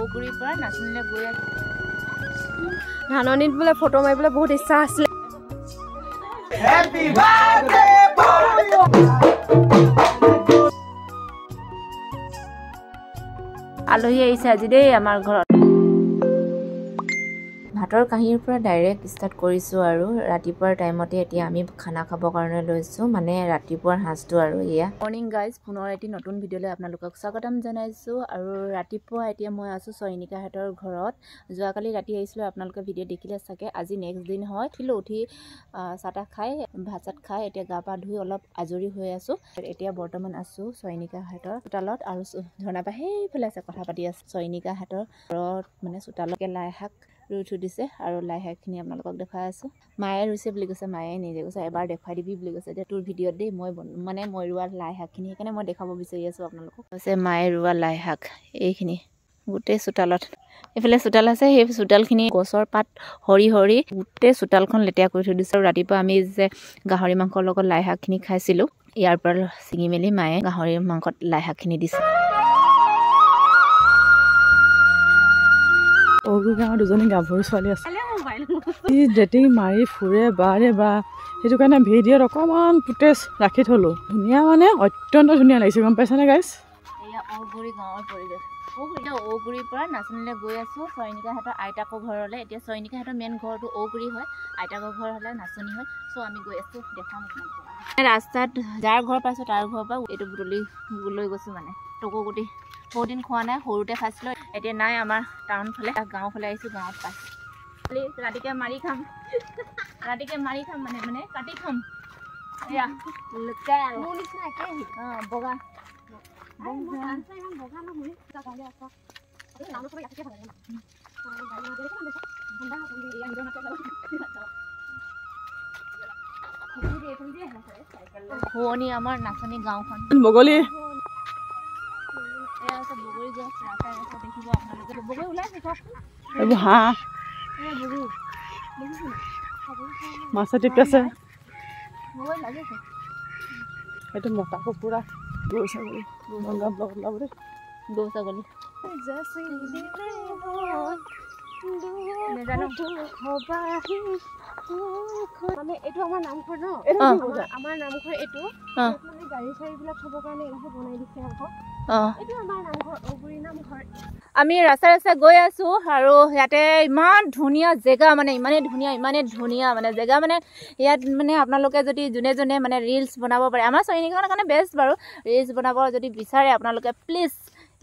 ওগুৰিৰ পৰা নাচনীলৈ গৈ আছো ধাননিত বোলে ফটো মাৰিবলৈ বহুত ইচ্ছা আছিল Happy birthday আলহী আহিছে আজি দেই আমাৰ ঘৰত ভাতৰ কাহিৰ পৰা ডাইৰেক্ট ষ্টাৰ্ট কৰিছোঁ আৰু ৰাতিপুৱাৰ টাইমতে এতিয়া আমি খানা খাবৰ কাৰণে লৈছোঁ মানে ৰাতিপুৱাৰ সাঁজটো আৰু এয়া মৰ্ণিং গাইজ পুনৰ এটি নতুন ভিডিঅ'লৈ আপোনালোকক স্বাগতম জনাইছোঁ আৰু ৰাতিপুৱা এতিয়া মই আছোঁ চয়নিকাহঁতৰ ঘৰত যোৱাকালি ৰাতি আহিছিলোঁ আপোনালোকে ভিডিঅ' দেখিলে চাগে আজি নেক্সট দিন হয় উঠি চাহ তাহ খাই ভাত চাত খাই এতিয়া গা পা ধুই অলপ আজৰি হৈ আছোঁ এতিয়া বৰ্তমান আছোঁ চয়নিকাহঁতৰ চোতালত আৰু ধৰণাপা সেইফালে আছে কথা পাতি আছে চয়নিকাহঁতৰ ঘৰত মানে চোতালকে লাই শাক ৰুই থৈ দিছে আৰু লাই শাকখিনি আপোনালোকক দেখাই আছোঁ মায়ে ৰুইছে বুলি কৈছে মায়ে নিজে কৈছে এবাৰ দেখুৱাই দিবি বুলি কৈছে এতিয়া তোৰ ভিডিঅ'ত দেই মই ৰোৱা লাই শাকখিনি সেইকাৰণে মই দেখাব বিচাৰি আছোঁ আপোনালোকক কৈছে মায়ে ৰোৱা লাই শাক এইখিনি গোটেই চোতালত এইফালে চোতাল আছে সেই চোতালখিনি গছৰ পাত সৰি সৰি গোটেই চোতালখন লেতেৰা কৰি থৈ দিছে আৰু ৰাতিপুৱা আমি যে গাহৰি মাংসৰ লগত লাই শাকখিনি খাইছিলোঁ ইয়াৰ পৰা ছিঙি মেলি মায়ে গাহৰি মাংসত লাই শাকখিনি দিছে অগু গাঁৱৰ দুজনী গাভৰু ছোৱালী আছে ডেটিং মাৰি ফুৰে বাৰে বা সেইটো কাৰণে ভিডিঅ'ত অকণমান ফুটেজ ৰাখি থলোঁ ধুনীয়া মানে অত্যন্ত ধুনীয়া লাগিছে গম পাইছানে গাইছ এয়া ওগুৰি গাঁৱৰ পৰিৱেশ ওগুৰিৰ পৰা নাচনীলৈ গৈ আছোঁ চয়নিকাহঁতৰ আইতাকৰ ঘৰলৈ এতিয়া চয়নিকাহঁতৰ মেইন ঘৰটো ওগুৰি হয় আইতাকৰ ঘৰ হ'লে নাচনী হয় চ' আমি গৈ আছোঁ দেখাম ৰাস্তাত যাৰ ঘৰ পাইছোঁ তাৰ ঘৰৰ পৰা এইটো বুটলি লৈ গৈছোঁ মানে টকৌগুটি বহুত দিন খোৱা নাই সৰুতে খাইছিলোঁ এতিয়া নাই আমাৰ টাউন ফালে গাঁও ফালে আহিছোঁ গাঁৱত পাইছোঁ ৰাতিকে মাৰি খাম মানে কাটি খাম এয়া বগা শুৱনি আমাৰ নাচনী গাঁওখন বগলী বগৰী গছ ৰাস্তাই ৰাস্তাই দেখিব আপোনালোকে বগৰী ওলাইছে এইবোৰ হাঁহ মাছে টিপছে এইটো মতা কুকুৰা গৰু ছাগলী গৰু ছাগলী মানে এইটো আমাৰ নামঘৰ ন আমাৰ নামঘৰ এইটো মানে গাড়ী চাড়ীবিলাক থবৰ কাৰণে এইবোৰ বনাই দিছে আকৌ এইটো আমাৰ নামঘৰ ওগুৰি নামঘৰ আমি ৰাস্তাই ৰাস্তাই গৈ আছোঁ আৰু ইয়াতে ইমান ধুনীয়া জেগা মানে ইমানেই ধুনীয়া মানে জেগা মানে ইয়াত মানে আপোনালোকে যদি যোনে যোনে মানে ৰিলচ বনাব পাৰে আমাৰ চয়নিকাহঁতৰ কাৰণে বেষ্ট বাৰু ৰিলচ বনাব যদি বিচাৰে আপোনালোকে প্লিজ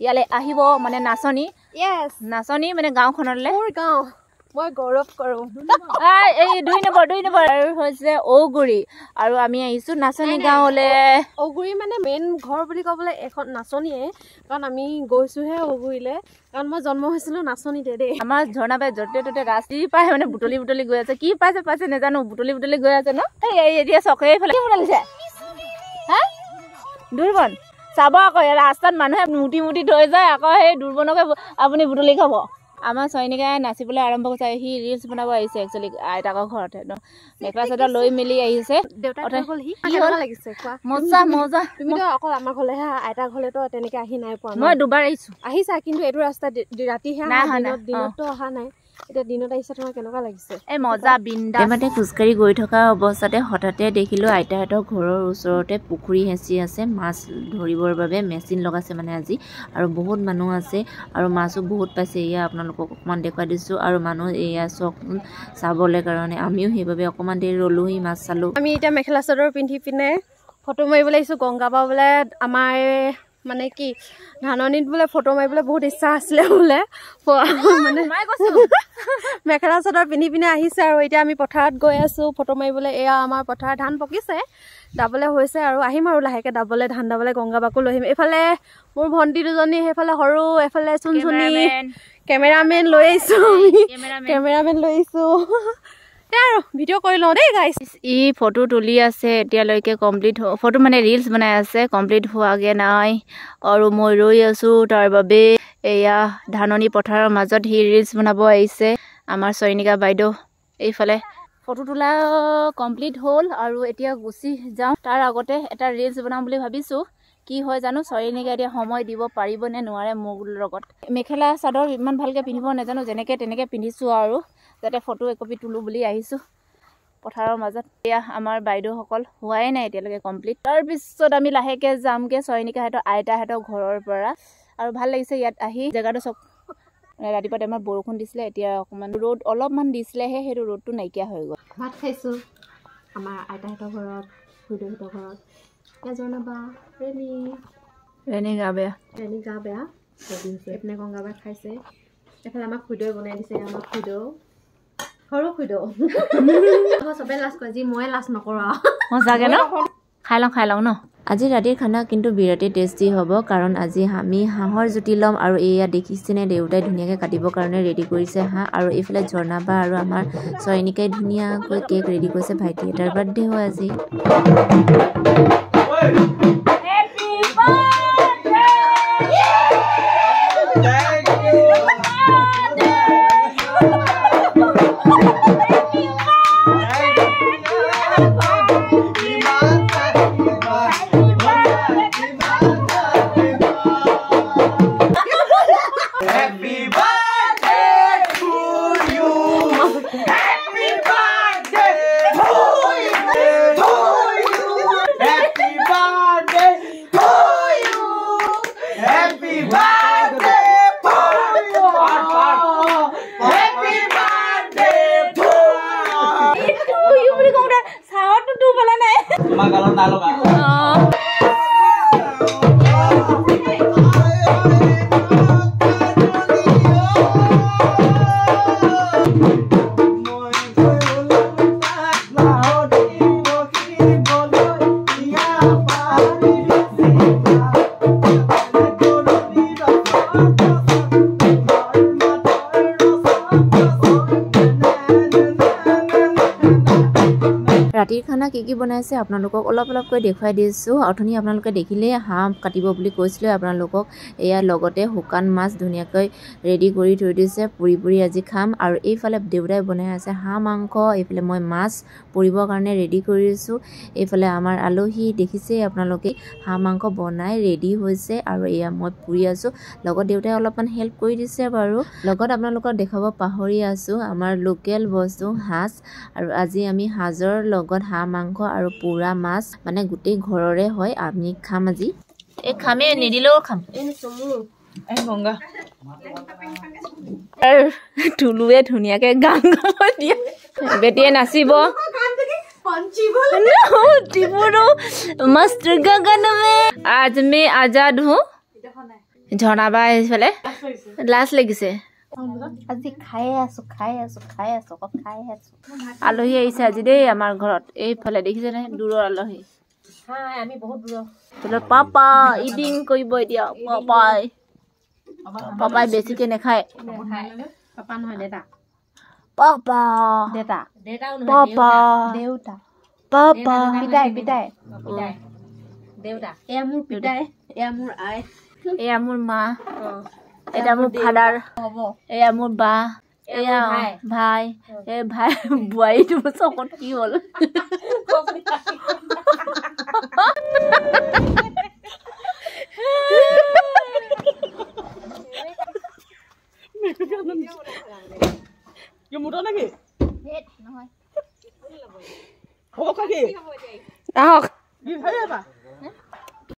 ইয়ালৈ আহিব মানে নাচনী মানে গাঁওখনলৈ মোৰ গাঁও মই গৌৰৱ কৰোঁ এই 2 নম্বৰ আৰু হৈছে ওগুৰি আৰু আমি আহিছোঁ নাচনী গাঁৱলৈ ওগুৰি মানে মেইন ঘৰ বুলি ক'বলৈ এখন নাচনীয়ে কাৰণ আমি গৈছোঁহে ওগুৰিলৈ কাৰণ মই জন্ম হৈছিলোঁ নাচনীতে দেই আমাৰ ঝৰ্ণাবাই য'তে ত'তে ৰাস্তি পাই মানে বুটলি গৈ আছে কি পাইছে নাজানো বুটলি গৈ আছে ন এই এতিয়া চকে এইফালে কি বুটলিছে হা দুৰ্বন চাব আকৌ ৰাস্তাত মানুহে মুটি থৈ যায় আকৌ সেই দুৰ্বনকে আপুনি বুটলি খাব আমাৰ চয়নিকাই নাচিবলৈ আৰম্ভ কৰিছে সি ৰিলচ বনাব আহিছে একচুৱেলি আইতাকৰ ঘৰতে ন মেখেলা চাদৰ লৈ মেলি আহিছে মজা তুমিতো অকল আমাৰ ঘৰলৈহে আইতাৰ ঘৰলেতো তেনেকৈ আহি নাই পোৱা মই দুবাৰ আহিছা কিন্তু এইটো ৰাস্তা ৰাতিহে দিনততো অহা নাই এতিয়া দিনত আহিছে তোমাৰ কেনেকুৱা লাগিছে এই মজা বিন্দাছ এবাৰতে খোজকাঢ়ি গৈ থকা অৱস্থাতে হঠাতে দেখিলোঁ আইতাহঁতৰ ঘৰৰ ওচৰতে পুখুৰী হেঁচি আছে মাছ ধৰিবৰ বাবে মেচিন লগাইছে মানে আজি আৰু বহুত মানুহ আছে আৰু মাছো বহুত পাইছে এয়া আপোনালোকক অকণমান দেখুৱাই দিছোঁ আৰু মানুহ এয়া চক চাবলৈ কাৰণে আমিও সেইবাবে অকণমান দেৰি ৰ'লোহি মাছ চালোঁ আমি এতিয়া মেখেলা চাদৰ পিন্ধি পিনে ফটো মাৰিবলৈ আহিছোঁ গংগাবা বোলে আমাৰ মানে কি ধাননিত বোলে ফটো মাৰিবলৈ বহুত ইচ্ছা আছিলে বোলে মানে মেখেলা চাদৰ পিন্ধি পিনে আহিছে আৰু এতিয়া আমি পথাৰত গৈ আছোঁ ফটো মাৰিবলৈ এয়া আমাৰ পথাৰত ধান পকিছে দাবলৈ হৈছে আৰু আহিম আৰু লাহেকৈ ধান দাবলৈ গংগাবাকো লৈ আহিম এইফালে মোৰ ভণ্টি দুজনী সেইফালে সৰু এফালে চুনচুনি কেমেৰামেন লৈ আহিছোঁ আৰু ভিডিঅ' কৰি লওঁ দেই গাইছ ই ফটো তুলি আছে এতিয়ালৈকে কমপ্লিট ফটো মানে ৰিলচ বনাই আছে কমপ্লিট হোৱাগৈ নাই আৰু মই ৰৈ আছোঁ তাৰ বাবে এয়া ধাননি পথাৰৰ মাজত সি ৰিলচ বনাব আহিছে আমাৰ চয়নিকা বাইদেউ এইফালে ফটো তোলা কমপ্লিট হ'ল আৰু এতিয়া গুচি যাওঁ তাৰ আগতে এটা ৰিলচ বনাম বুলি ভাবিছোঁ কি হয় জানো চয়নিকা এতিয়া সময় দিব পাৰিব নে নোৱাৰে মোৰ লগত মেখেলা চাদৰ ইমান ভালকৈ পিন্ধিব নাজানো যেনেকৈ তেনেকৈ পিন্ধিছোঁ আৰু যাতে ফটো একপি তোলোঁ বুলি আহিছোঁ পথাৰৰ মাজত এয়া আমাৰ বাইদেউসকল হোৱাই নাই এতিয়ালৈকে কমপ্লিট তাৰপিছত আমি লাহেকৈ যামগৈ চয়নিকাহঁতৰ আইতাহঁতৰ ঘৰৰ পৰা আৰু ভাল লাগিছে ইয়াত আহি জেগাটো চব ৰাতিপুৱা টাইমত বৰষুণ দিছিলে এতিয়া অকণমান ৰ'দ অলপমান দিছিলেহে সেইটো ৰ'দটো নাইকিয়া হৈ গ'ল ভাত খাইছোঁ আমাৰ আইতাহঁতৰ ঘৰত খুৰীদেউহঁতৰ ঘৰত এজনাবা ৰেণী গা বেয়া এইপিনে গংগাবাই খাইছে এইফালে আমাক খুৰীদেউৱে বনাই দিছে আমাৰ খুৰীদেউ সৰু খুৰীদেউ চবেই লাজ কৰে যি মই লাজ নকৰোঁ আৰু সঁচাকৈ ন খাই লওঁ ন আজি ৰাতিৰ খানা কিন্তু বিৰাটেই টেষ্টি হ'ব কাৰণ আজি আমি হাঁহৰ জুতি ল'ম আৰু এয়া দেখিছেনে দেউতাই ধুনীয়াকৈ কাটিবৰ কাৰণে ৰেডি কৰিছে হাঁহ আৰু এইফালে ঝৰ্ণাবা আৰু আমাৰ চয়নিকাই ধুনীয়াকৈ কেক ৰেডি কৰিছে ভাইটি এটাৰ বাৰ্থডে হয় আজি ৰাতিৰ খানা কি বনাইছে আপোনালোকক অলপকৈ দেখুৱাই দিছোঁ অথনি আপোনালোকে দেখিলে হাঁহ কাটিব বুলি কৈছিলোঁ আপোনালোকক এয়া লগতে শুকান মাছ ধুনীয়াকৈ ৰেডি কৰি থৈ দিছে পুৰি আজি খাম আৰু এইফালে দেউতাই বনাই আছে হাঁহ মাংস এইফালে মই মাছ পুৰিবৰ কাৰণে ৰেডি কৰিছোঁ এইফালে আমাৰ আলহী দেখিছে আপোনালোকে হাঁহ মাংস বনাই ৰেডি হৈছে আৰু এয়া মই পুৰি আছোঁ লগত দেউতাই অলপমান হেল্প কৰি দিছে বাৰু লগত আপোনালোকক দেখাব পাহৰি আছোঁ আমাৰ লোকেল বস্তু সাজ আৰু আজি আমি সাজৰ লগত হাঁহ মাংস আৰু পুৰা মাছ মানে গোটেই ঘৰৰে হয় আমি খাম আজি এই খামে নিদিলেও খাম গংগা টুলুৱে ধুনীয়াকৈ গান গাব দিয়ে বেটিয়ে নাচিব मस्त गगन में आज मैं आजाद हूँ ঝৰ্ণাবা এইফালে লাজ লাগিছে আজি খাই আছো আলহী আহিছে আজি দেই আমাৰ ঘৰত এইফালে দেখিছে নে দূৰৰ আলহী আমি বহুত দূৰ পাপা ইডিং কৰিব এতিয়া পাপাই বেছিকে নাখায় পাপা নহয় দেউতা পাপা পাপা পাপা পিতাই দেউতা এয়া মোৰ পিতাই এয়া মোৰ আই এয়া মোৰ মা এটা মোৰ ফাদাৰ এয়া মোৰ বা এয়া ভাই এই ভাই বোৱাৰীটো চকত কি হ'ল আহক